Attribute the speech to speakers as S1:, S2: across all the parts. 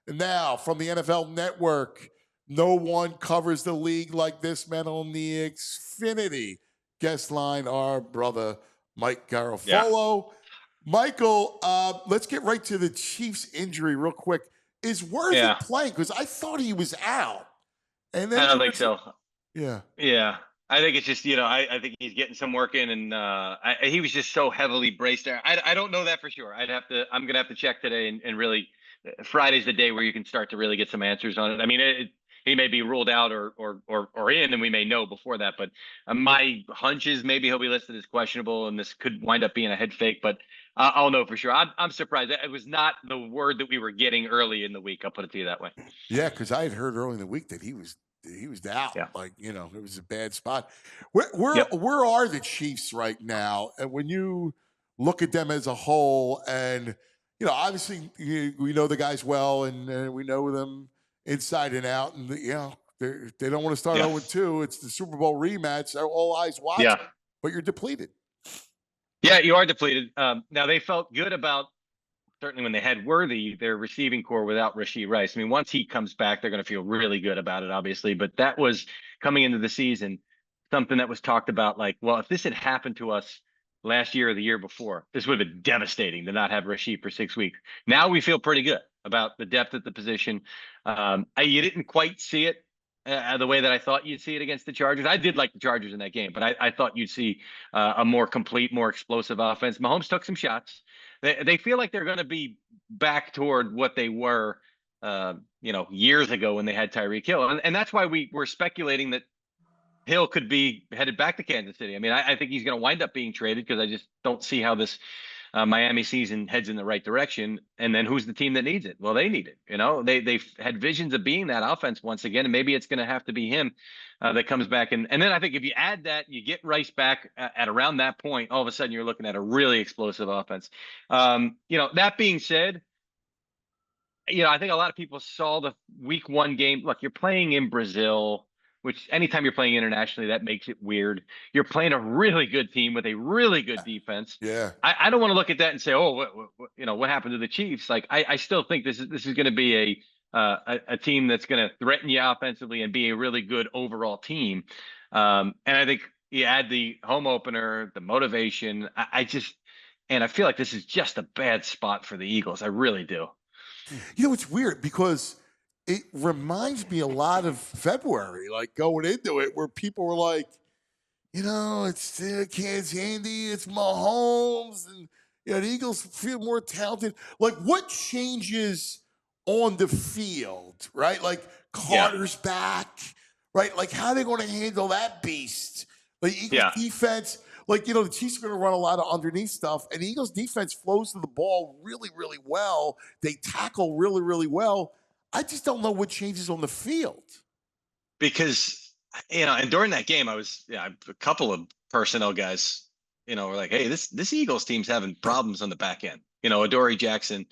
S1: And now from the NFL Network, no one covers the league like this man on the Xfinity guest line, our brother Mike
S2: Yeah.
S1: Garafolo. Michael, let's get right to the Chiefs injury real quick. Is Worthy
S2: Yeah.
S1: playing? Because I thought he was out. And then
S2: I don't
S1: there
S2: think
S1: was,
S2: so.
S1: yeah.
S2: Yeah. I think it's just, I think he's getting some work in, and he was just so heavily braced there. I don't know that for sure. I'm going to have to check today, and really Friday's the day where you can start to really get some answers on it. I mean, he may be ruled out or in, and we may know before that. But my hunch is maybe he'll be listed as questionable, and this could wind up being a head fake. But I'll know for sure. I'm surprised. It was not the word that we were getting early in the week. I'll put it to you that way.
S1: Yeah, because I had heard early in the week that he was out.
S2: Yeah.
S1: Like, it was a bad spot. Where
S2: Yep.
S1: where are the Chiefs right now? And when you look at them as a whole, and obviously we know the guys well, and we know them inside and out, and they don't want to start
S2: Yeah.
S1: 0-2. It's the Super Bowl rematch. So all eyes watch,
S2: Yeah.
S1: but you're depleted.
S2: Yeah, you are depleted. Now they felt good about, certainly when they had Worthy, their receiving core without Rashee Rice. I mean, once he comes back, they're going to feel really good about it, obviously. But that was coming into the season, something that was talked about. Like, well, if this had happened to us last year or the year before, this would have been devastating to not have Rashee for 6 weeks. Now we feel pretty good about the depth at the position. You didn't quite see it the way that I thought you'd see it against the Chargers. I did like the Chargers in that game, but I thought you'd see a more complete, more explosive offense. Mahomes took some shots. They feel like they're going to be back toward what they were, years ago when they had Tyreek Hill, and that's why we were speculating that Hill could be headed back to Kansas City. I mean, I think he's going to wind up being traded because I just don't see how this Miami season heads in the right direction. And then who's the team that needs it? Well, they need it. They've had visions of being that offense once again, and maybe it's going to have to be him that comes back. And then I think if you add that, you get Rice back at around that point, all of a sudden you're looking at a really explosive offense. That being said, I think a lot of people saw the week one game. Look, you're playing in Brazil, which anytime you're playing internationally, that makes it weird. You're playing a really good team with a really good defense.
S1: Yeah.
S2: I don't want to look at that and say, oh, what happened to the Chiefs? Like, I still think this is going to be a team that's going to threaten you offensively and be a really good overall team. And I think you add the home opener, the motivation. And I feel like this is just a bad spot for the Eagles. I really do.
S1: It's weird because it reminds me a lot of February, like going into it, where people were like, it's Kansas City, it's Mahomes, and the Eagles feel more talented. Like, what changes on the field, right? Like Carter's back, right? Like, how are they going to handle that beast? Like Eagles defense. Like, the Chiefs are going to run a lot of underneath stuff, and the Eagles defense flows to the ball really, really well. They tackle really, really well. I just don't know what changes on the field.
S2: Because, and during that game, a couple of personnel guys, were like, hey, this Eagles team's having problems on the back end. Adoree Jackson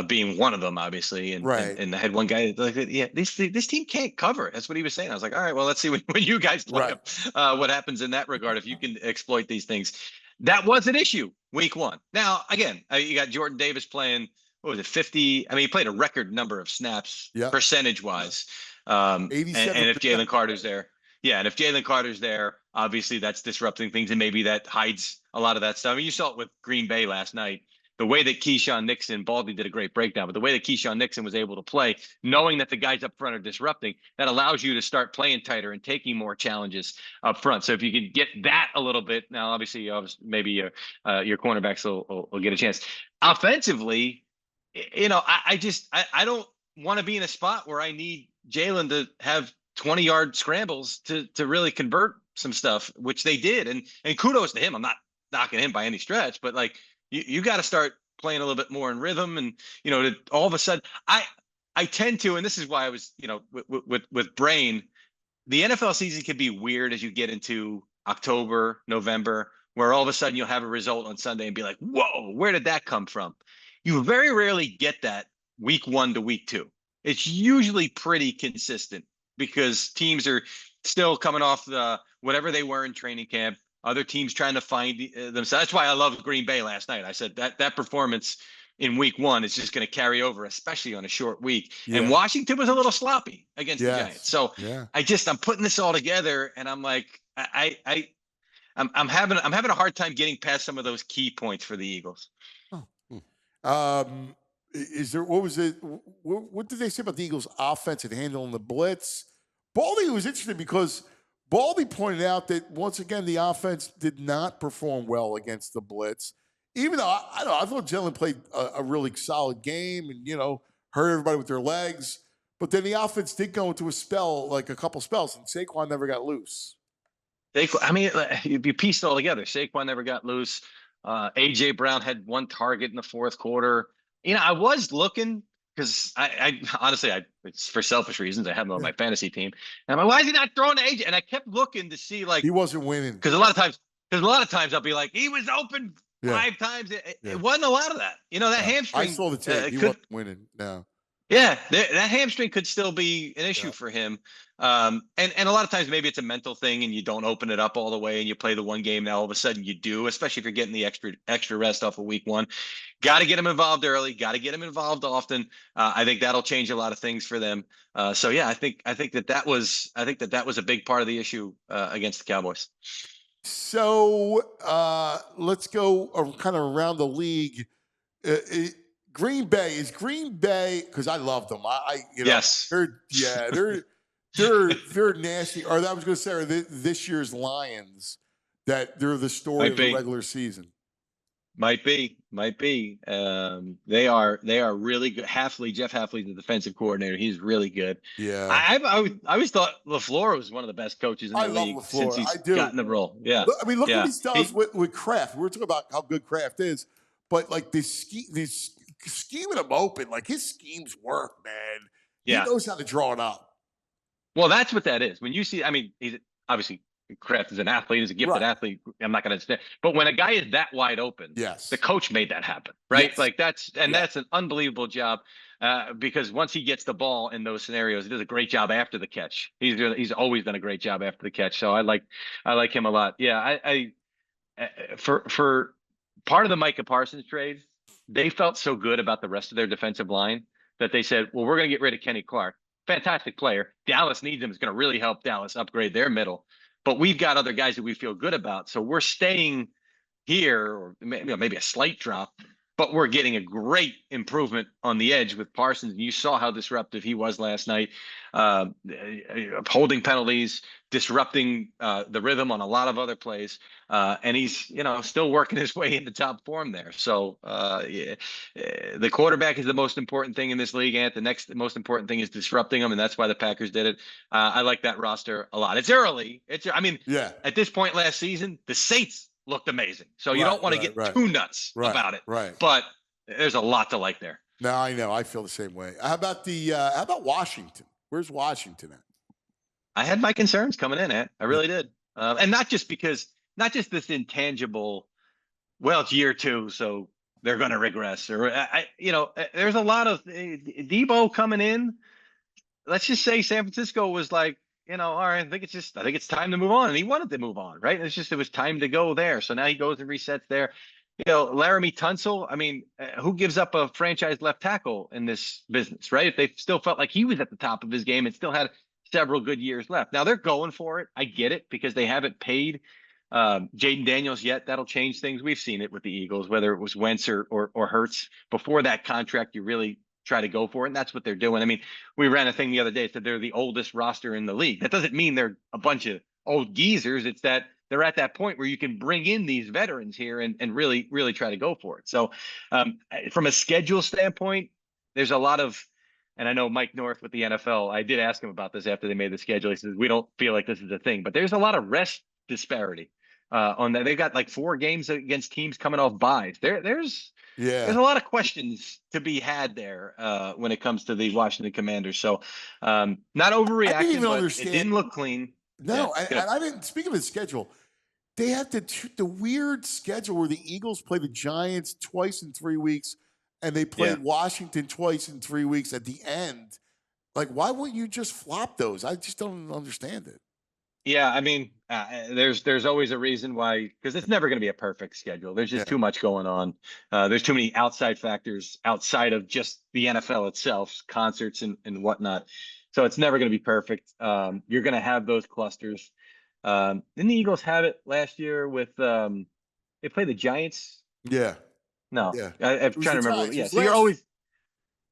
S2: being one of them, obviously. And,
S1: right.
S2: and I had one guy like, yeah, this team can't cover. That's what he was saying. I was like, all right, well, let's see when you guys play them, what happens in that regard if you can exploit these things. That was an issue week one. Now, again, you got Jordan Davis playing, what was it, 50? I mean, he played a record number of snaps percentage-wise. And if Jalen Carter's there, and if Jalen Carter's there, obviously that's disrupting things, and maybe that hides a lot of that stuff. I mean, you saw it with Green Bay last night. The way that Keyshawn Nixon, Baldy did a great breakdown, but the way that Keyshawn Nixon was able to play, knowing that the guys up front are disrupting, that allows you to start playing tighter and taking more challenges up front. So if you can get that a little bit, now obviously maybe your cornerbacks will get a chance. Offensively, I don't want to be in a spot where I need Jalen to have 20-yard scrambles to really convert some stuff, which they did. And kudos to him. I'm not knocking him by any stretch, but like you got to start playing a little bit more in rhythm. And, all of a sudden I tend to, and this is why I was, with Brain, the NFL season can be weird as you get into October, November, where all of a sudden you'll have a result on Sunday and be like, whoa, where did that come from? You very rarely get that week one to week two. It's usually pretty consistent because teams are still coming off whatever they were in training camp. Other teams trying to find themselves. That's why I love Green Bay last night. I said that performance in week one is just going to carry over, especially on a short week.
S1: Yeah.
S2: And Washington was a little sloppy against the
S1: Yes.
S2: Giants. So
S1: Yeah.
S2: I'm putting this all together, and I'm like, I'm having a hard time getting past some of those key points for the Eagles.
S1: Is there, what was it? What did they say about the Eagles' offense and handling the blitz? Baldy was interesting because Baldy pointed out that once again the offense did not perform well against the blitz. Even though I don't know, I thought Jalen played a really solid game and hurt everybody with their legs. But then the offense did go into a spell, like a couple spells, and Saquon never got loose.
S2: I mean, you pieced it all together. Saquon never got loose. AJ Brown had one target in the fourth quarter. I was looking because I honestly, it's for selfish reasons. I have him on my fantasy team, and I'm like, why is he not throwing to AJ? And I kept looking to see, like,
S1: he wasn't winning
S2: because a lot of times I'll be like, he was open 5 times. It wasn't a lot of that. That hamstring.
S1: I saw the tape. He wasn't winning. No.
S2: Yeah, that hamstring could still be an issue for him. And a lot of times maybe it's a mental thing and you don't open it up all the way and you play the one game. Now all of a sudden you do, especially if you're getting the extra rest off of week one. Got to get him involved early. Got to get him involved often. I think that'll change a lot of things for them. So yeah, I think that was a big part of the issue against the Cowboys.
S1: So let's go kind of around the league. Green Bay, because I love them.
S2: Yes.
S1: They're nasty. Or I was going to say, are this year's Lions, that they're the story of the regular season.
S2: Might be. They are really good. Jeff Hafley's the defensive coordinator. He's really good.
S1: Yeah.
S2: I always thought LaFleur was one of the best coaches in the league since he's gotten the role. Yeah.
S1: I mean, look what he does with Kraft. We were talking about how good Kraft is, but like this scheming him open, like his schemes work, man. He knows how to draw it up.
S2: Well, that's what that is. When you see, I mean, he's obviously Kraft is an athlete, he's a gifted athlete. I'm not going to say, but when a guy is that wide open, the coach made that happen, right? Yes. Like that's an unbelievable job because once he gets the ball in those scenarios, he does a great job after the catch. He's always done a great job after the catch. So I like him a lot. Yeah, for part of the Micah Parsons trade, they felt so good about the rest of their defensive line that they said, well, we're going to get rid of Kenny Clark. Fantastic player. Dallas needs him. It's going to really help Dallas upgrade their middle. But we've got other guys that we feel good about. So we're staying here, or maybe a slight drop, but we're getting a great improvement on the edge with Parsons. And you saw how disruptive he was last night, holding penalties, disrupting the rhythm on a lot of other plays. And he's, still working his way into top form there. So the quarterback is the most important thing in this league. And the next most important thing is disrupting them. And that's why the Packers did it. I like that roster a lot. It's early. At this point last season, the Saints looked amazing. So you don't want to get too nuts about it.
S1: Right.
S2: But there's a lot to like there.
S1: No, I know. I feel the same way. How about Washington? Where's Washington at?
S2: I had my concerns coming in at. I really did. And not just this intangible, well, it's year 2, so they're going to regress. Or, there's a lot of Debo coming in. Let's just say San Francisco was like, all right, I think it's time to move on. And he wanted to move on, right? It was time to go there. So now he goes and resets there. Laramie Tunsil, I mean, who gives up a franchise left tackle in this business, right? If they still felt like he was at the top of his game and still had several good years left. Now they're going for it. I get it because they haven't paid Jaden Daniels yet. That'll change things. We've seen it with the Eagles, whether it was Wentz or Hurts. Before that contract, you really try to go for it. And that's what they're doing. I mean, we ran a thing the other day that said they're the oldest roster in the league. That doesn't mean they're a bunch of old geezers. It's that they're at that point where you can bring in these veterans here and really, really try to go for it. So from a schedule standpoint, there's a lot of, and I know Mike North with the NFL, I did ask him about this after they made the schedule. He says, we don't feel like this is a thing, but there's a lot of rest disparity on that. They've got like 4 games against teams coming off byes. There's a lot of questions to be had there when it comes to the Washington Commanders. So not overreacting, but it didn't look clean.
S1: No, and I didn't. Speak of his schedule, they have the weird schedule where the Eagles play the Giants twice in 3 weeks, and they play Washington twice in 3 weeks at the end. Like, why wouldn't you just flop those? I just don't understand it.
S2: Yeah, I mean, There's always a reason why, because it's never going to be a perfect schedule. There's just
S1: Yeah.
S2: too much going on. There's too many outside factors outside of just the NFL itself, concerts and whatnot. So it's never going to be perfect. You're going to have those clusters. Didn't the Eagles have it last year with they played the Giants?
S1: Yeah.
S2: No,
S1: Yeah.
S2: I'm
S1: It was
S2: trying
S1: the
S2: to remember.
S1: Giants. It
S2: Yeah,
S1: was
S2: so you're
S1: last.
S2: always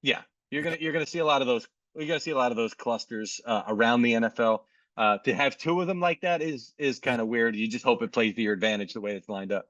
S2: yeah,
S1: Yeah.
S2: you're gonna see a lot of those. You're gonna see a lot of those clusters around the NFL. To have two of them like that is
S1: Yeah.
S2: kind of weird. You just hope it plays to your advantage the way it's lined up.